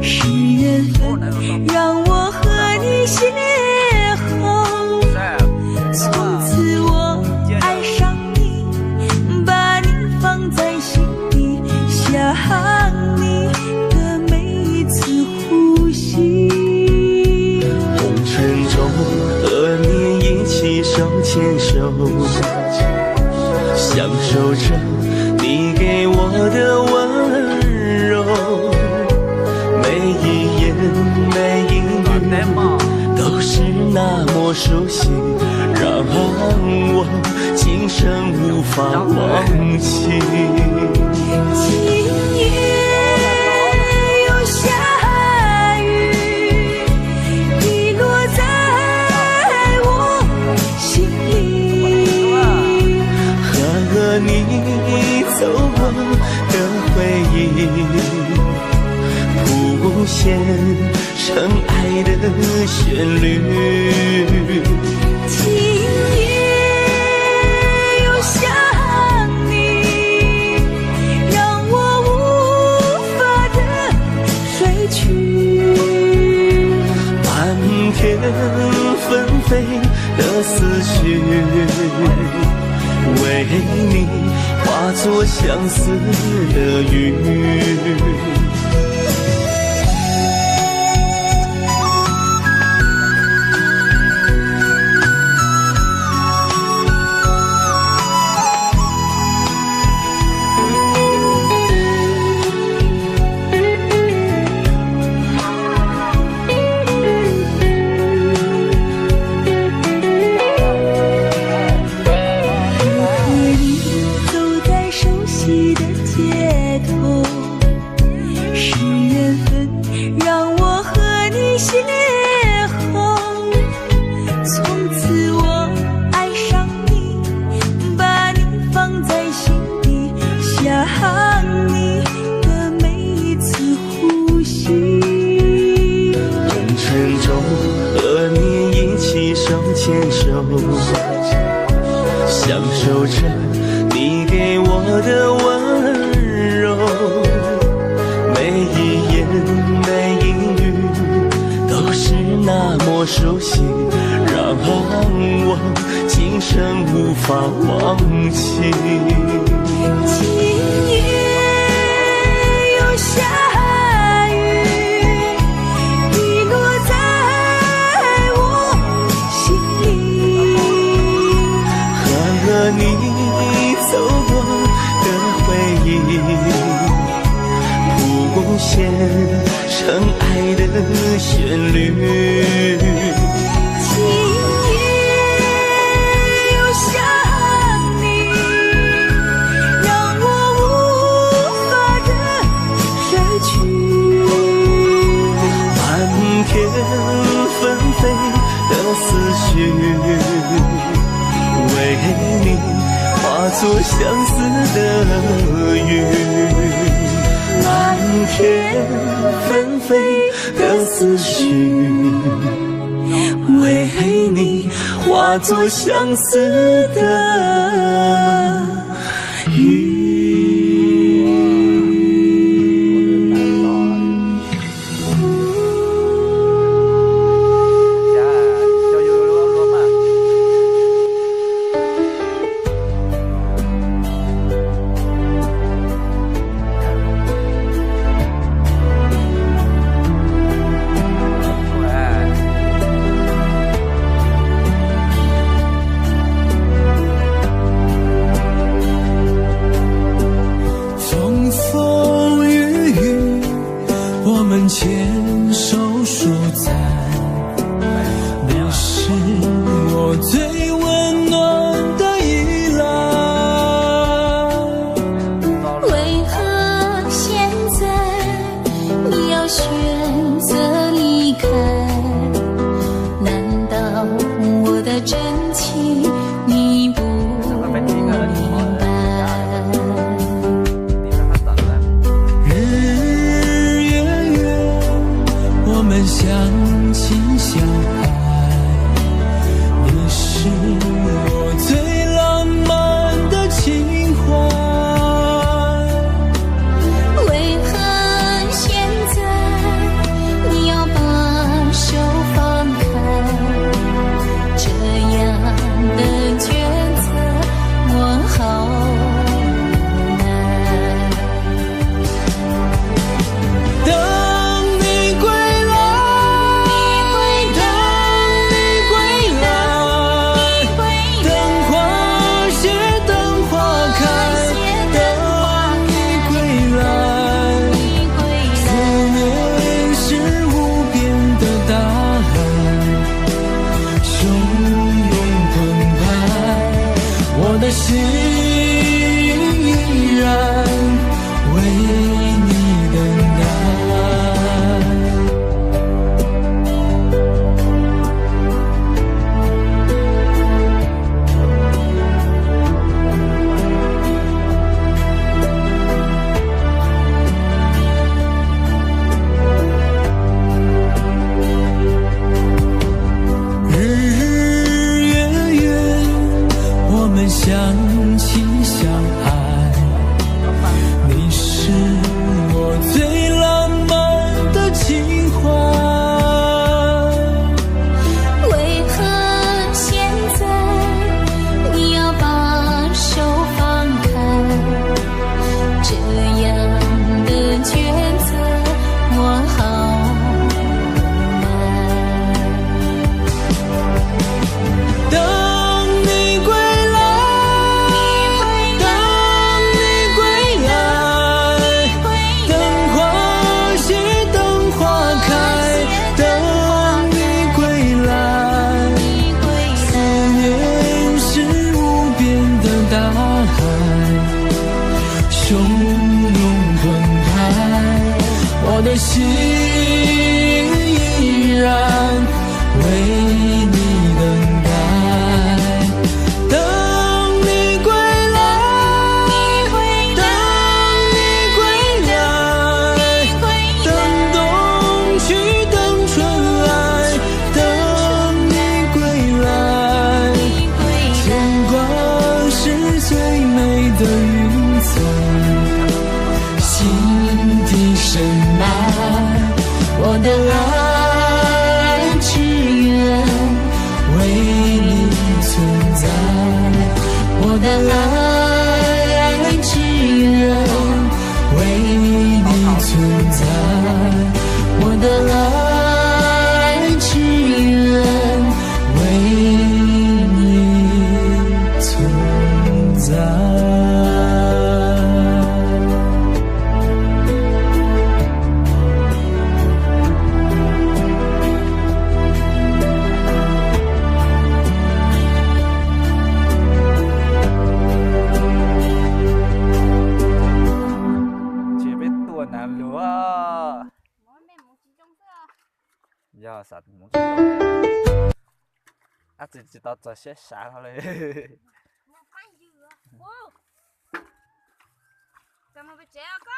是缘分让我和你邂逅，从此我爱上你，把你放在心底，想你的每一次呼吸。红尘中和你一起手牵手，享受着你给我的温柔，每一言每一语都是那么熟悉，让我今生无法忘记。今夜有下雨，滴落在我心里，和你走过的回忆，谱写成爱的旋律。今夜又想你，让我无法的睡去。漫天纷飞的思绪，为你化作相思的雨。牵手，享受着你给我的温柔，每一言每一语都是那么熟悉，让我今生无法忘记。今夜又下你走过的回忆，谱写成爱的旋律。今夜又想你，让我无法的睡去。漫天纷飞的思绪，为你化作相思的雨。漫天纷飞的思绪，为你化作相思的雨。牵手说再，你是我最温暖的依赖。为何现在你要选择离开？难道我的真情你不明白？相亲相爱，你是依然为你等待，等你归来，等你归来，等冬去，等春来，等你归来。牵挂是最美的云彩，心底深埋，我的爱只愿为你存在，我的爱只愿为你存在，我的爱只愿为你存在。前面多难路啊！呀，啥东西？啊，只知道这些啥嘞？怎么不这个？